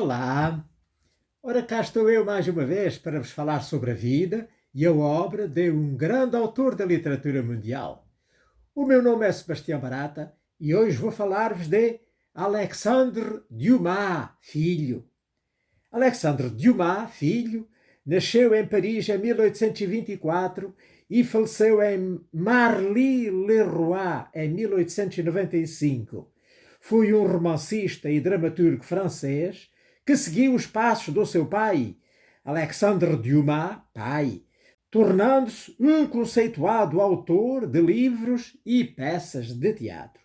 Olá! Ora, cá estou eu mais uma vez para vos falar sobre a vida e a obra de um grande autor da literatura mundial. O meu nome é Sebastião Barata e hoje vou falar-vos de Alexandre Dumas, filho. Alexandre Dumas, filho, nasceu em Paris em 1824 e faleceu em Marly-le-Roi em 1895. Foi um romancista e dramaturgo francês que seguiu os passos do seu pai, Alexandre Dumas, pai, tornando-se um conceituado autor de livros e peças de teatro.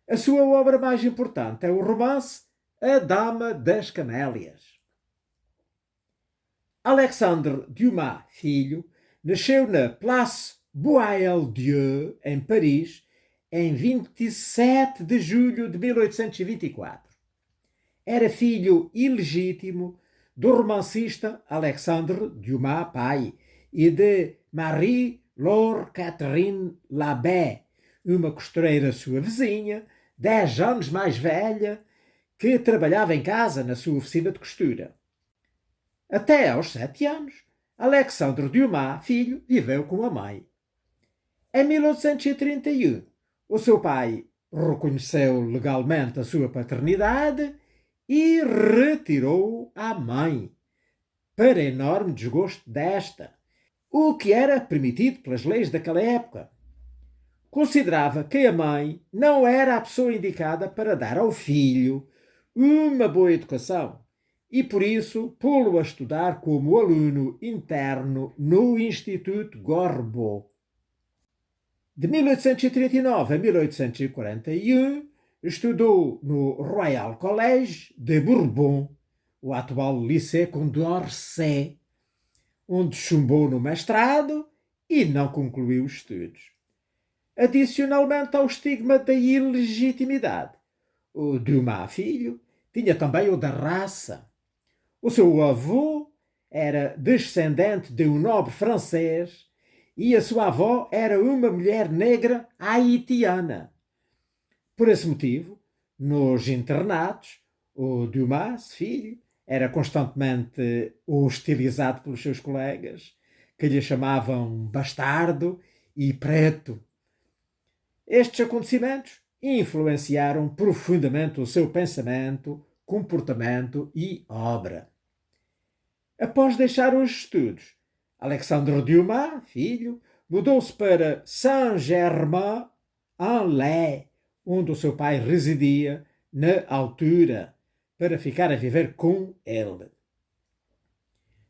A sua obra mais importante é o romance A Dama das Camélias. Alexandre Dumas, filho, nasceu na Place Boieldieu, em Paris, em 27 de julho de 1824. Era filho ilegítimo do romancista Alexandre Dumas, pai, e de Marie-Laure Catherine Labé, uma costureira sua vizinha, 10 anos mais velha, que trabalhava em casa na sua oficina de costura. Até aos 7 anos, Alexandre Dumas, filho, viveu com a mãe. Em 1831, o seu pai reconheceu legalmente a sua paternidade e retirou a mãe, para enorme desgosto desta, o que era permitido pelas leis daquela época. Considerava que a mãe não era a pessoa indicada para dar ao filho uma boa educação e, por isso, pô-lo a estudar como aluno interno no Instituto Gorbeau. De 1839 a 1841, estudou no Royal College de Bourbon, o atual Lycée Condorcet, onde chumbou no mestrado e não concluiu os estudos. Adicionalmente ao estigma da ilegitimidade, o Dumas filho tinha também o da raça. O seu avô era descendente de um nobre francês e a sua avó era uma mulher negra haitiana. Por esse motivo, nos internatos, o Dumas, filho, era constantemente hostilizado pelos seus colegas, que lhe chamavam bastardo e preto. Estes acontecimentos influenciaram profundamente o seu pensamento, comportamento e obra. Após deixar os estudos, Alexandre Dumas, filho, mudou-se para Saint-Germain-en-Laye, onde o seu pai residia na altura, para ficar a viver com ele.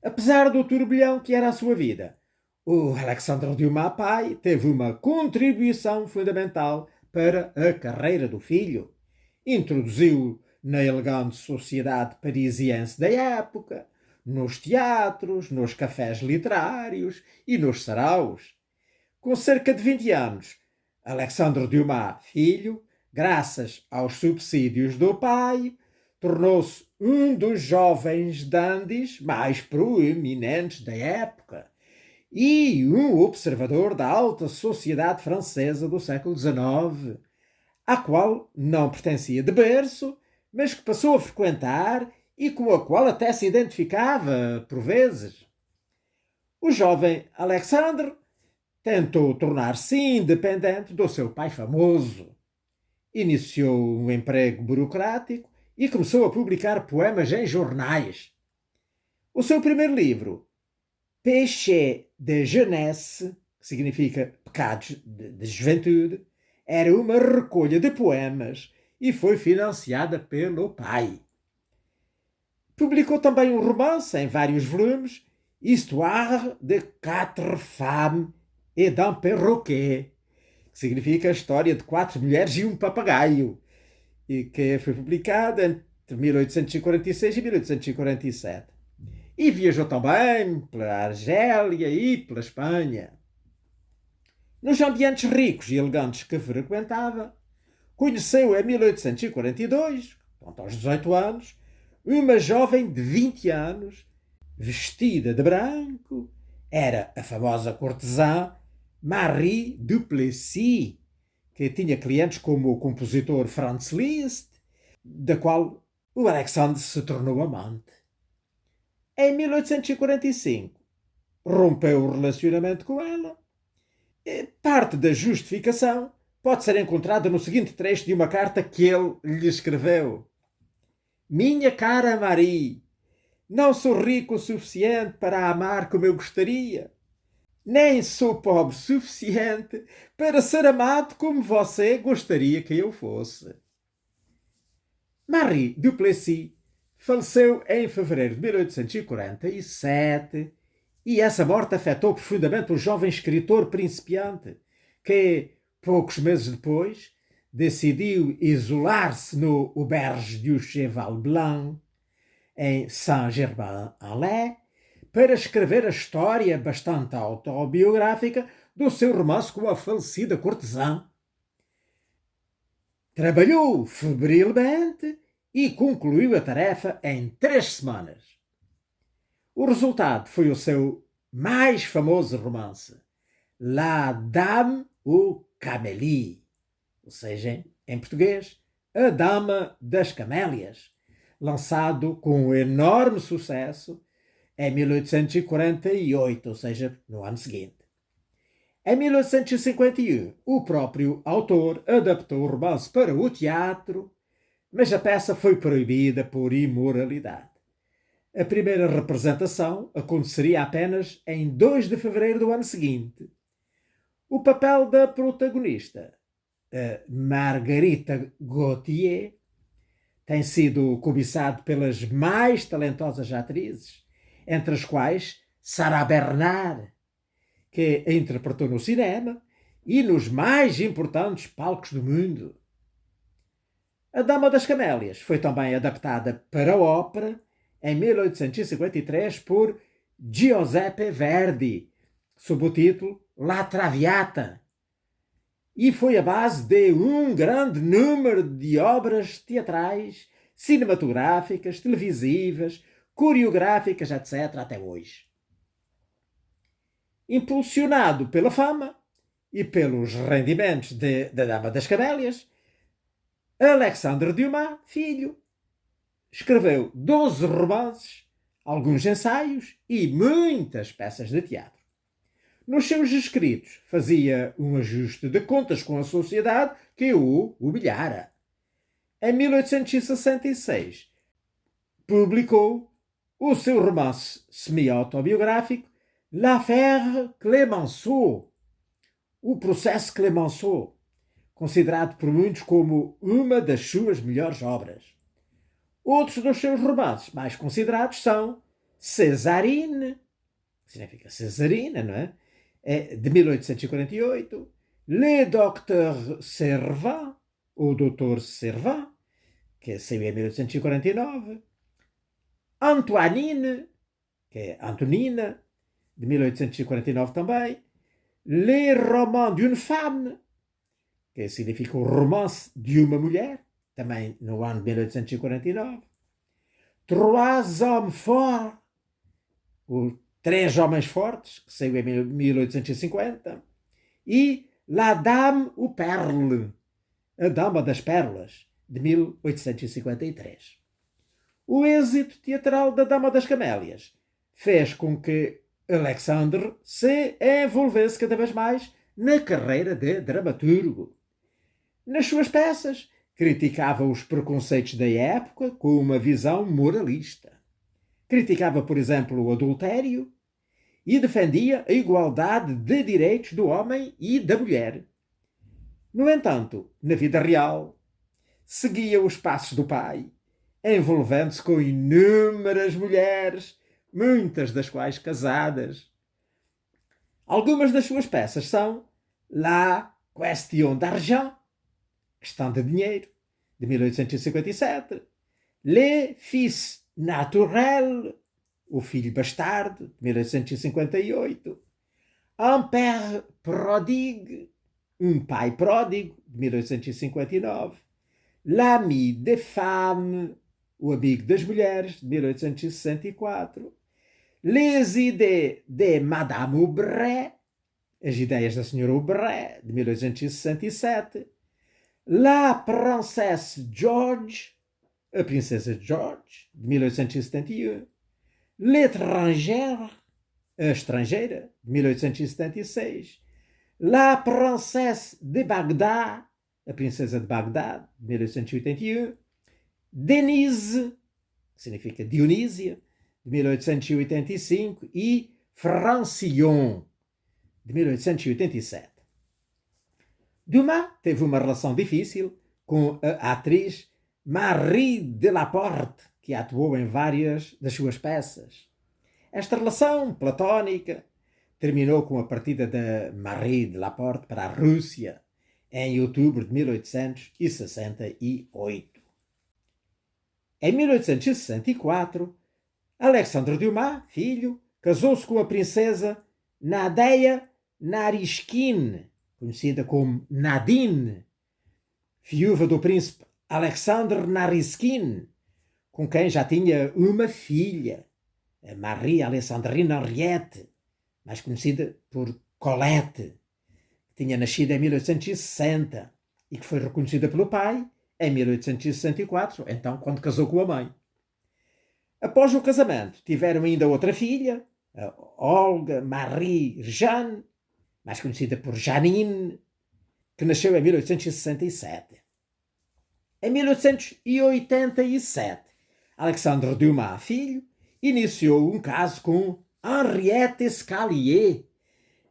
Apesar do turbilhão que era a sua vida, o Alexandre Dumas, pai, teve uma contribuição fundamental para a carreira do filho. Introduziu-o na elegante sociedade parisiense da época, nos teatros, nos cafés literários e nos saraus. Com cerca de 20 anos, Alexandre Dumas, filho, graças aos subsídios do pai, tornou-se um dos jovens dandies mais proeminentes da época e um observador da alta sociedade francesa do século XIX, à qual não pertencia de berço, mas que passou a frequentar e com a qual até se identificava por vezes. O jovem Alexandre tentou tornar-se independente do seu pai famoso. Iniciou um emprego burocrático e começou a publicar poemas em jornais. O seu primeiro livro, Péché de Jeunesse, que significa pecados de juventude, era uma recolha de poemas e foi financiada pelo pai. Publicou também um romance em vários volumes, Histoire de quatre femmes et d'un perroquet, que significa a história de 4 mulheres e um papagaio, e que foi publicada entre 1846 e 1847. E viajou também pela Argélia e pela Espanha. Nos ambientes ricos e elegantes que frequentava, conheceu em 1842, aos 18 anos, uma jovem de 20 anos, vestida de branco, era a famosa cortesã Marie Duplessis, que tinha clientes como o compositor Franz Liszt, da qual o Alexandre se tornou amante. Em 1845, rompeu o relacionamento com ela. Parte da justificação pode ser encontrada no seguinte trecho de uma carta que ele lhe escreveu. Minha cara Marie, não sou rico o suficiente para a amar como eu gostaria. Nem sou pobre o suficiente para ser amado como você gostaria que eu fosse. Marie Duplessis faleceu em fevereiro de 1847 e essa morte afetou profundamente o jovem escritor principiante que, poucos meses depois, decidiu isolar-se no Auberge du Cheval Blanc, em Saint-Germain-en-Laye, para escrever a história bastante autobiográfica do seu romance com a falecida cortesã. Trabalhou febrilmente e concluiu a tarefa em 3 semanas. O resultado foi o seu mais famoso romance, La Dame aux Camélias, ou seja, em português, A Dama das Camélias, lançado com um enorme sucesso em 1848, ou seja, no ano seguinte. Em 1851, o próprio autor adaptou o romance para o teatro, mas a peça foi proibida por imoralidade. A primeira representação aconteceria apenas em 2 de fevereiro do ano seguinte. O papel da protagonista, a Margarita Gautier, tem sido cobiçado pelas mais talentosas atrizes, entre as quais Sarah Bernard, que a interpretou no cinema e nos mais importantes palcos do mundo. A Dama das Camélias foi também adaptada para a ópera em 1853 por Giuseppe Verdi, sob o título La Traviata, e foi a base de um grande número de obras teatrais, cinematográficas, televisivas, coreográficas, etc., até hoje. Impulsionado pela fama e pelos rendimentos da Dama das Camélias, Alexandre Dumas, filho, escreveu 12 romances, alguns ensaios e muitas peças de teatro. Nos seus escritos fazia um ajuste de contas com a sociedade que o humilhara. Em 1866 publicou o seu romance semi-autobiográfico L'Affaire Clemenceau, o processo Clemenceau, considerado por muitos como uma das suas melhores obras. Outros dos seus romances mais considerados são Césarine, que significa Cesarina, não é? De 1848, Le Docteur Servan, ou Doutor Servan, que saiu em 1849, Antoinine, que é Antonina, de 1849 também, Les Romans d'une Femme, que significa o romance de uma mulher, também no ano de 1849, Trois Hommes Forts, os 3 Homens Fortes, que saiu em 1850, e La Dame aux Perles, a Dama das Pérolas, de 1853. O êxito teatral da Dama das Camélias fez com que Alexandre se envolvesse cada vez mais na carreira de dramaturgo. Nas suas peças, criticava os preconceitos da época com uma visão moralista. Criticava, por exemplo, o adultério e defendia a igualdade de direitos do homem e da mulher. No entanto, na vida real, seguia os passos do pai, envolvendo-se com inúmeras mulheres, muitas das quais casadas. Algumas das suas peças são La Question d'Argent, Questão de Dinheiro, de 1857, Les Fils Naturels, O Filho Bastardo, de 1858, Un Père Prodigue, Um Pai Pródigo, de 1859, L'Ami des Femmes, O Amigo das Mulheres, de 1864, Les Idées de Madame Aubray, As Ideias da Senhora Aubray, de 1867, La Princesse George, A Princesa George, de 1871, L'étrangère, a Estrangeira, de 1876, La Princesse de Bagdad, a Princesa de Bagdad, de 1881, Denise, que significa Dionísia, de 1885, e Francion, de 1887. Dumas teve uma relação difícil com a atriz Marie Delaporte, que atuou em várias das suas peças. Esta relação platónica terminou com a partida de Marie Delaporte para a Rússia em outubro de 1868. Em 1864, Alexandre Dumas, filho, casou-se com a princesa Nadeia Naryshkin, conhecida como Nadine, viúva do príncipe Alexandre Naryshkin, com quem já tinha uma filha, a Marie Alexandrine Henriette, mais conhecida por Colette, que tinha nascido em 1860 e que foi reconhecida pelo pai em 1864, então quando casou com a mãe. Após o casamento, tiveram ainda outra filha, a Olga Marie Jeanne, mais conhecida por Janine, que nasceu em 1867. Em 1887, Alexandre Dumas, filho, iniciou um caso com Henriette Escalier,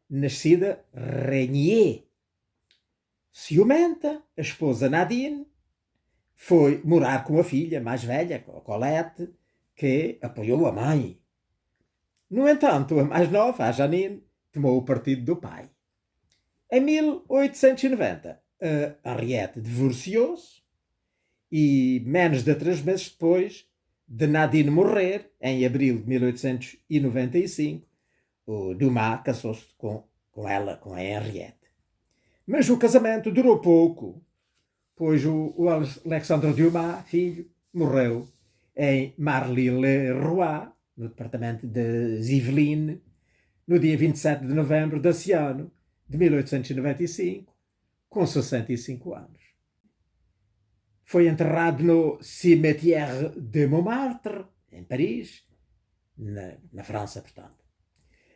nascida Régnier. Ciumenta, a esposa Nadine foi morar com a filha mais velha, Colette, que apoiou a mãe. No entanto, a mais nova, a Janine, tomou o partido do pai. Em 1890, a Henriette divorciou-se e, menos de 3 meses depois de Nadine morrer, em abril de 1895, o Dumas casou-se com ela, com a Henriette. Mas o casamento durou pouco, pois o Alexandre Dumas, filho, morreu em Marly-le-Roi, no departamento de Yvelines, no dia 27 de novembro desse ano de 1895, com 65 anos. Foi enterrado no Cimetière de Montmartre, em Paris, na França, portanto.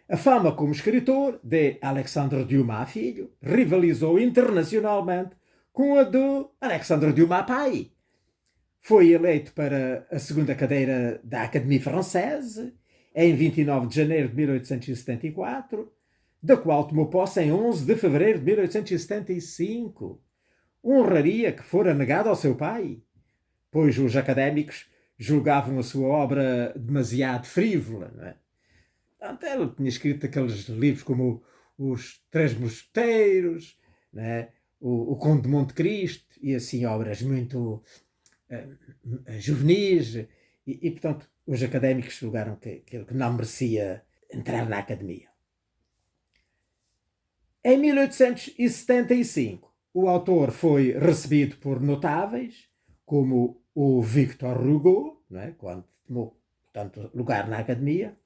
A fama como escritor de Alexandre Dumas, filho, rivalizou internacionalmente com a do Alexandre Dumas, pai. Foi eleito para a segunda cadeira da Académie Française em 29 de janeiro de 1874, da qual tomou posse em 11 de fevereiro de 1875. Honraria que fora negada ao seu pai, pois os académicos julgavam a sua obra demasiado frívola, não é? Portanto, ele tinha escrito aqueles livros como Os Três Mosqueteiros, não é? o Conde de Monte Cristo, e assim obras muito juvenis, e portanto os académicos julgaram que não merecia entrar na academia. Em 1875, o autor foi recebido por notáveis, como o Victor Hugo, não é? Quando tomou, portanto, lugar na academia,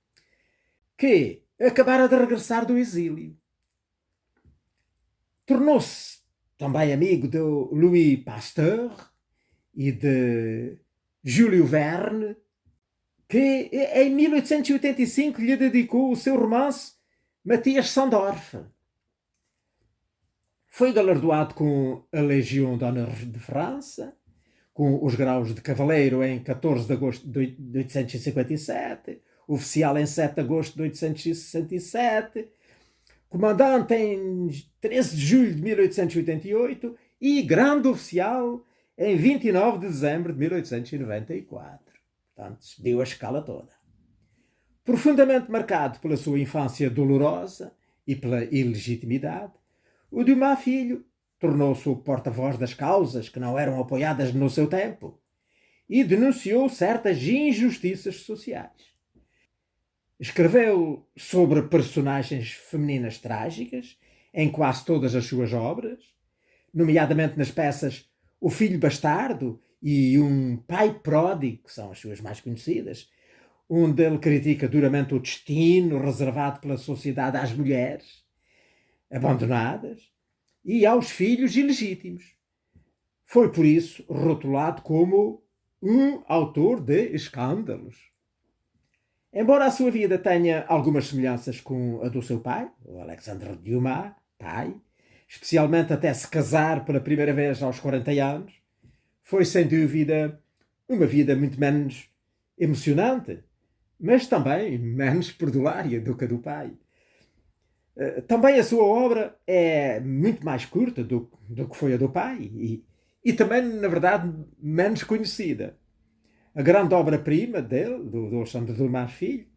que acabara de regressar do exílio. Tornou-se também amigo de Louis Pasteur e de Júlio Verne, que em 1885 lhe dedicou o seu romance Matias Sandorf. Foi galardoado com a Légion d'Honneur de França, com os graus de cavaleiro em 14 de agosto de 1857, oficial em 7 de agosto de 1867, comandante em 13 de julho de 1888 e grande oficial em 29 de dezembro de 1894. Portanto, subiu a escala toda. Profundamente marcado pela sua infância dolorosa e pela ilegitimidade, o Dumas filho tornou-se o porta-voz das causas que não eram apoiadas no seu tempo e denunciou certas injustiças sociais. Escreveu sobre personagens femininas trágicas em quase todas as suas obras, nomeadamente nas peças O Filho Bastardo e Um Pai Pródigo, que são as suas mais conhecidas, onde ele critica duramente o destino reservado pela sociedade às mulheres abandonadas e aos filhos ilegítimos. Foi por isso rotulado como um autor de escândalos. Embora a sua vida tenha algumas semelhanças com a do seu pai, o Alexandre Dumas, pai, especialmente até se casar pela primeira vez aos 40 anos, foi sem dúvida uma vida muito menos emocionante, mas também menos perdulária do que a do pai. Também a sua obra é muito mais curta do que foi a do pai e também, na verdade, menos conhecida. A grande obra-prima dele, do Alexandre Dumas Filho,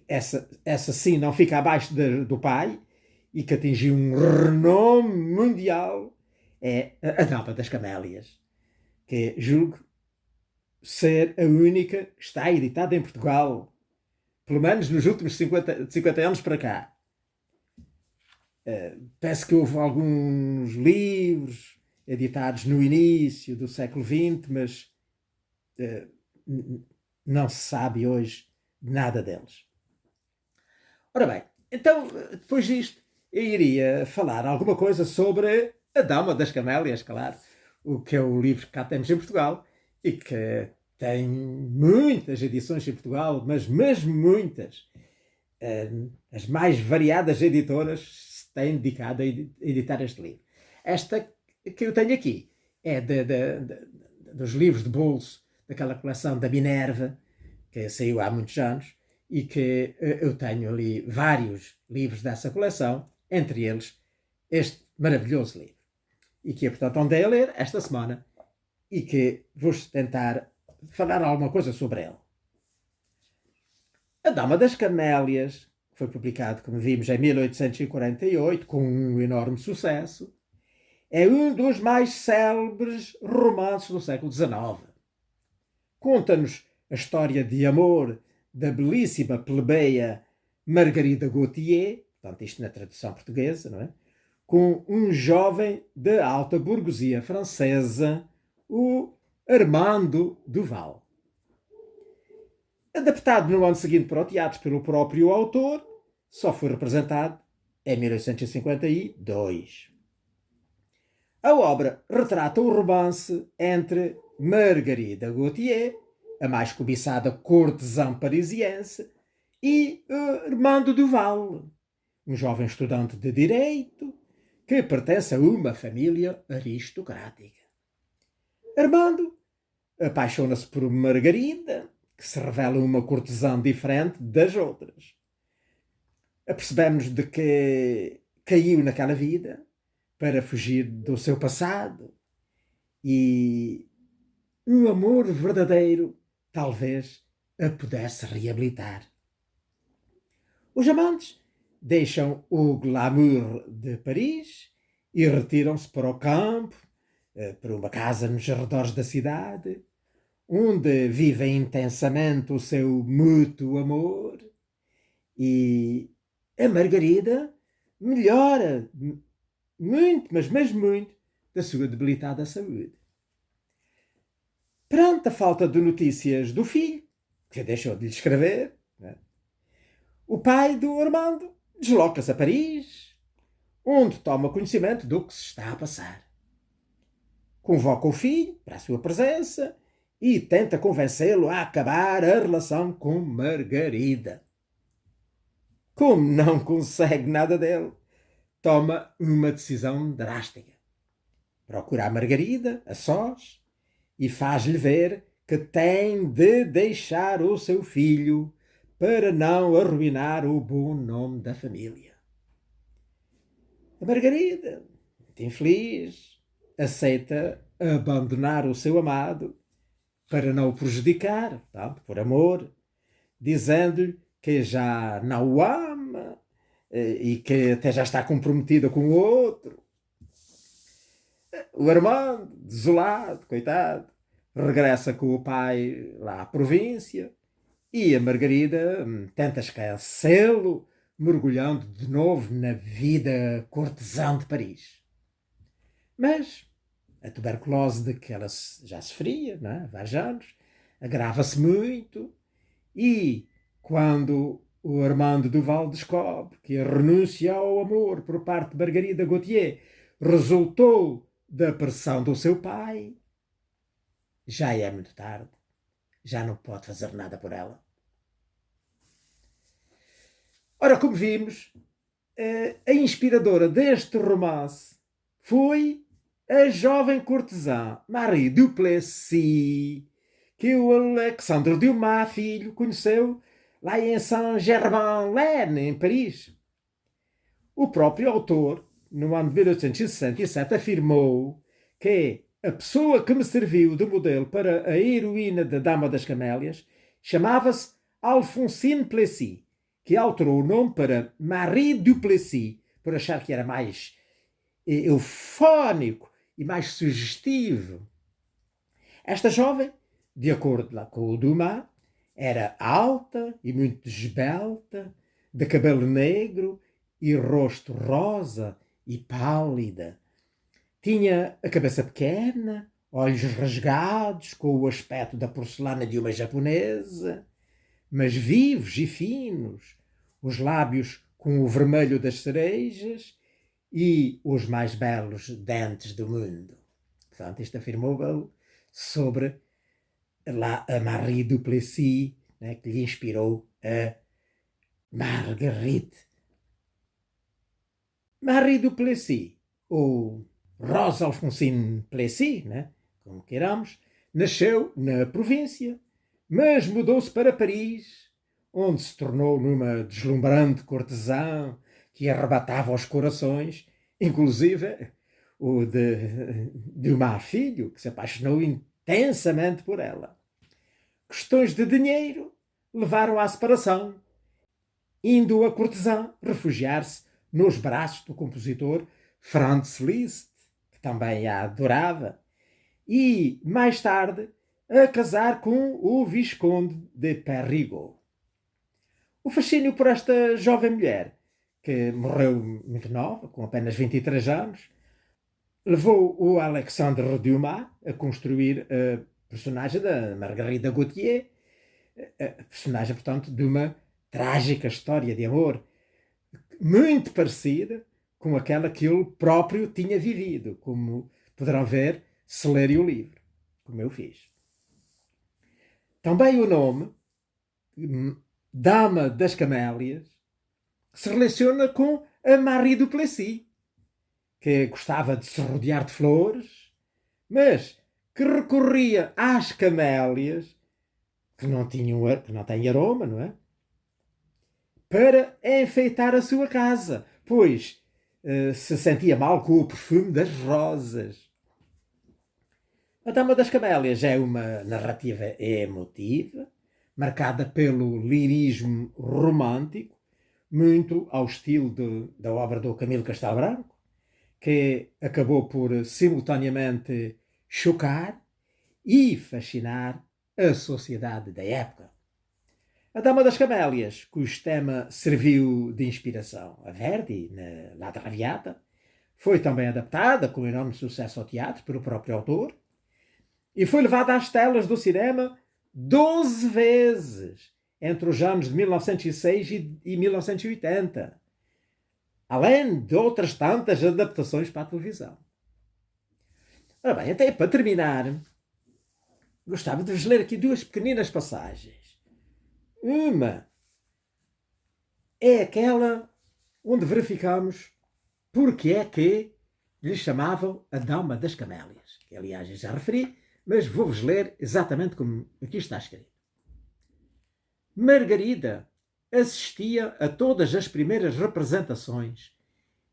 essa sim não fica abaixo do pai e que atingiu um renome mundial, é A Dama das Camélias, que julgo ser a única que está editada em Portugal, pelo menos nos últimos 50 anos para cá. Parece que houve alguns livros editados no início do século XX, mas não se sabe hoje nada deles. Ora bem, então, depois disto, eu iria falar alguma coisa sobre A Dama das Camélias, claro, o que é o livro que cá temos em Portugal e que tem muitas edições em Portugal, mas mesmo muitas. As mais variadas editoras se têm dedicado a editar este livro. Esta que eu tenho aqui é dos livros de bolso daquela coleção da Minerva, que saiu há muitos anos, e que eu tenho ali vários livros dessa coleção, entre eles este maravilhoso livro. E que, portanto, andei a ler esta semana e que vou tentar falar alguma coisa sobre ele. A Dama das Camélias foi publicado, como vimos, em 1848, com um enorme sucesso. É um dos mais célebres romances do século XIX. Conta-nos a história de amor da belíssima plebeia Margarida Gautier, portanto isto na tradução portuguesa, não é? Com um jovem da alta burguesia francesa, o Armando Duval. Adaptado no ano seguinte para o teatro pelo próprio autor, só foi representado em 1852. A obra retrata o romance entre Margarida Gautier, a mais cobiçada cortesã parisiense, e Armando Duval, um jovem estudante de Direito que pertence a uma família aristocrática. Armando apaixona-se por Margarida, que se revela uma cortesã diferente das outras. Apercebemos de que caiu naquela vida para fugir do seu passado e um amor verdadeiro talvez a pudesse reabilitar. Os amantes deixam o glamour de Paris e retiram-se para o campo, para uma casa nos arredores da cidade, onde vivem intensamente o seu mútuo amor, e a Margarida melhora muito, mas mesmo muito, da sua debilitada saúde. Perante a falta de notícias do filho, que deixou de lhe escrever, né, o pai do Armando desloca-se a Paris, onde toma conhecimento do que se está a passar. Convoca o filho para a sua presença e tenta convencê-lo a acabar a relação com Margarida. Como não consegue nada dele, toma uma decisão drástica. Procura a Margarida, a sós, e faz-lhe ver que tem de deixar o seu filho para não arruinar o bom nome da família. A Margarida, muito infeliz, aceita abandonar o seu amado para não o prejudicar, portanto, por amor, dizendo-lhe que já não o ama e que até já está comprometida com o outro. O Armando, desolado, coitado, regressa com o pai lá à província e a Margarida tenta esquecê-lo, mergulhando de novo na vida cortesã de Paris. Mas a tuberculose de que ela já sofria, não é? Há vários anos, agrava-se muito e quando o Armando Duval descobre que a renúncia ao amor por parte de Margarida Gautier resultou da pressão do seu pai, já é muito tarde, já não pode fazer nada por ela. Ora, como vimos, a inspiradora deste romance foi a jovem cortesã Marie Duplessis, que o Alexandre Dumas, filho, conheceu lá em Saint-Germain-en-Laye, em Paris. O próprio autor, no ano de 1867, afirmou que a pessoa que me serviu de modelo para a heroína da Dama das Camélias chamava-se Alphonsine Plessis, que alterou o nome para Marie Duplessis, por achar que era mais eufónico e mais sugestivo. Esta jovem, de acordo lá com o Dumas, era alta e muito esbelta, de cabelo negro e rosto rosa e pálida. Tinha a cabeça pequena, olhos rasgados, com o aspecto da porcelana de uma japonesa, mas vivos e finos, os lábios com o vermelho das cerejas e os mais belos dentes do mundo. Portanto, isto afirmou sobre a Marie Duplessis, né, que lhe inspirou a Marguerite. Marie Duplessis, ou Rose Alphonsine Plessis, né, como queiramos, nasceu na província, mas mudou-se para Paris, onde se tornou numa deslumbrante cortesã que arrebatava os corações, inclusive o de Dumas filho, que se apaixonou intensamente por ela. Questões de dinheiro levaram à separação, indo a cortesã refugiar-se nos braços do compositor Franz Liszt, que também a adorava, e, mais tarde, a casar com o Visconde de Périgord. O fascínio por esta jovem mulher, que morreu muito nova, com apenas 23 anos, levou o Alexandre Dumas a construir a personagem da Marguerite Gautier, a personagem, portanto, de uma trágica história de amor, muito parecida com aquela que ele próprio tinha vivido, como poderão ver se lerem o livro, como eu fiz. Também o nome, Dama das Camélias, se relaciona com a Marie Duplessis, que gostava de se rodear de flores, mas que recorria às camélias, que não têm aroma, não é? Para enfeitar a sua casa, pois se sentia mal com o perfume das rosas. A Dama das Camélias é uma narrativa emotiva, marcada pelo lirismo romântico, muito ao estilo da obra do Camilo Castelo Branco, que acabou por simultaneamente chocar e fascinar a sociedade da época. A Dama das Camélias, cujo tema serviu de inspiração a Verdi, na La Traviata, foi também adaptada com enorme sucesso ao teatro pelo próprio autor e foi levada às telas do cinema 12 vezes entre os anos de 1906 e 1980, além de outras tantas adaptações para a televisão. Ora bem, até para terminar, gostava de vos ler aqui duas pequeninas passagens. Uma é aquela onde verificamos porque é que lhe chamavam a Dama das Camélias, que aliás eu já referi, mas vou-vos ler exatamente como aqui está escrito. Margarida assistia a todas as primeiras representações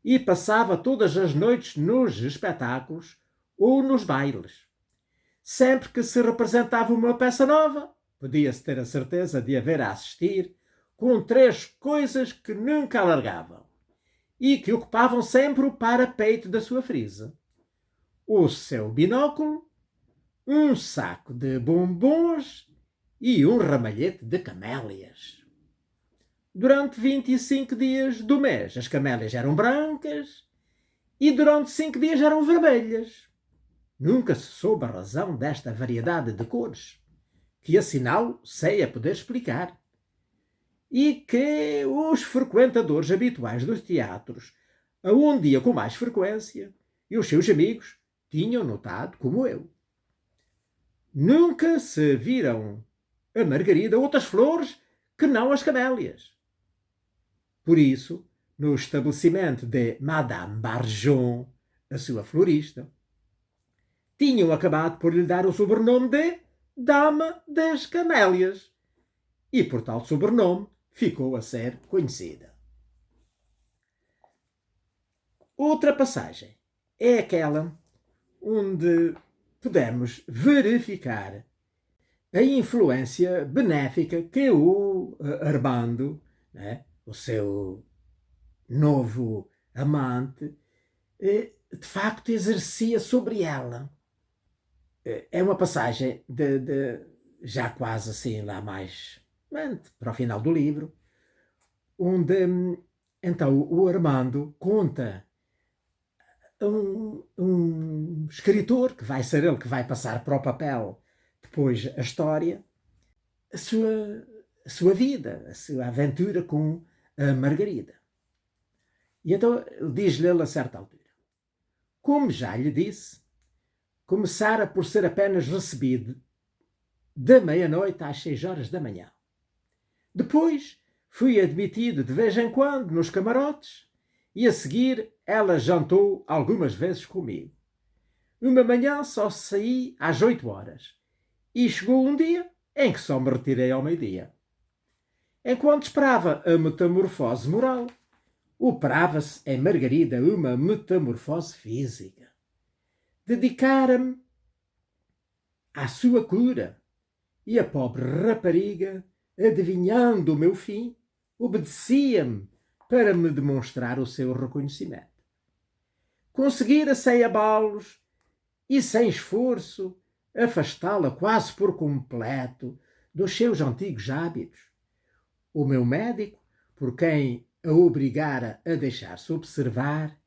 e passava todas as noites nos espetáculos ou nos bailes. Sempre que se representava uma peça nova, podia-se ter a certeza de haver a assistir com 3 coisas que nunca alargavam e que ocupavam sempre o parapeito da sua frisa: o seu binóculo, um saco de bombons e um ramalhete de camélias. Durante 25 dias do mês as camélias eram brancas e durante 5 dias eram vermelhas. Nunca se soube a razão desta variedade de cores, que assinalo sei a poder explicar, e que os frequentadores habituais dos teatros aonde ia com mais frequência e os seus amigos tinham notado como eu. nunca se viram a Margarida outras flores que não as camélias. Por isso, no estabelecimento de Madame Barjon, a sua florista, tinham acabado por lhe dar o sobrenome de Dama das Camélias. E por tal sobrenome ficou a ser conhecida. Outra passagem é aquela onde podemos verificar a influência benéfica que o Armando, né, o seu novo amante, de facto exercia sobre ela. É uma passagem já quase assim lá mais para o final do livro, onde então o Armando conta um escritor, que vai ser ele que vai passar para o papel depois a história, a sua vida, a sua aventura com a Margarida. E então diz-lhe ele a certa altura: como já lhe disse, começara por ser apenas recebido da meia-noite às 6 horas da manhã. Depois fui admitido de vez em quando nos camarotes e a seguir ela jantou algumas vezes comigo. Uma manhã só saí às 8 horas e chegou um dia em que só me retirei ao meio-dia. Enquanto esperava a metamorfose moral, operava-se em Margarida uma metamorfose física. Dedicara-me à sua cura e a pobre rapariga, adivinhando o meu fim, obedecia-me para me demonstrar o seu reconhecimento. Conseguira, sem abalos e sem esforço, afastá-la quase por completo dos seus antigos hábitos. O meu médico, por quem a obrigara a deixar-se observar,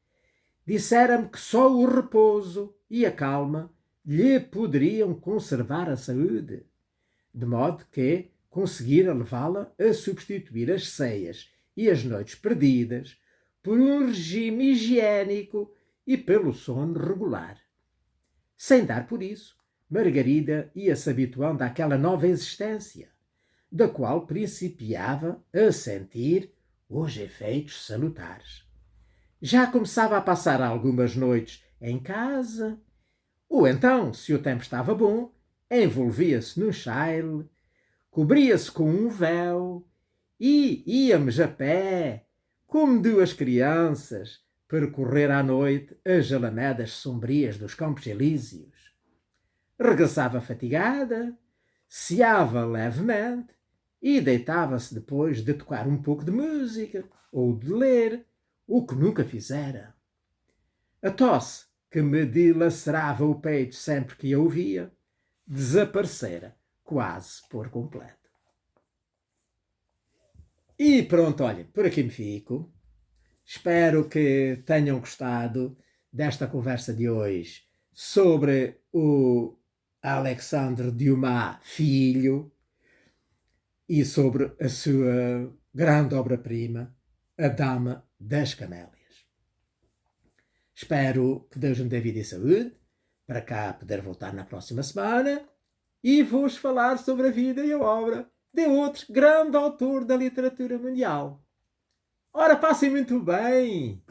dissera-me que só o repouso e a calma lhe poderiam conservar a saúde, de modo que conseguira levá-la a substituir as ceias e as noites perdidas por um regime higiênico e pelo sono regular. Sem dar por isso, Margarida ia-se habituando àquela nova existência, da qual principiava a sentir os efeitos salutares. Já começava a passar algumas noites em casa, ou então, se o tempo estava bom, envolvia-se num chale, cobria-se com um véu e íamos a pé, como duas crianças, percorrer à noite as alamedas sombrias dos Campos Elíseos. Regressava fatigada, ceava levemente e deitava-se depois de tocar um pouco de música ou de ler, o que nunca fizera. A tosse, que me dilacerava o peito sempre que a ouvia, desaparecera quase por completo. E pronto, olhem, por aqui me fico. Espero que tenham gostado desta conversa de hoje sobre o Alexandre Dumas filho e sobre a sua grande obra-prima, A Dama das Camélias. Espero que Deus me dê vida e saúde para cá poder voltar na próxima semana e vos falar sobre a vida e a obra de outro grande autor da literatura mundial. Ora, passem muito bem!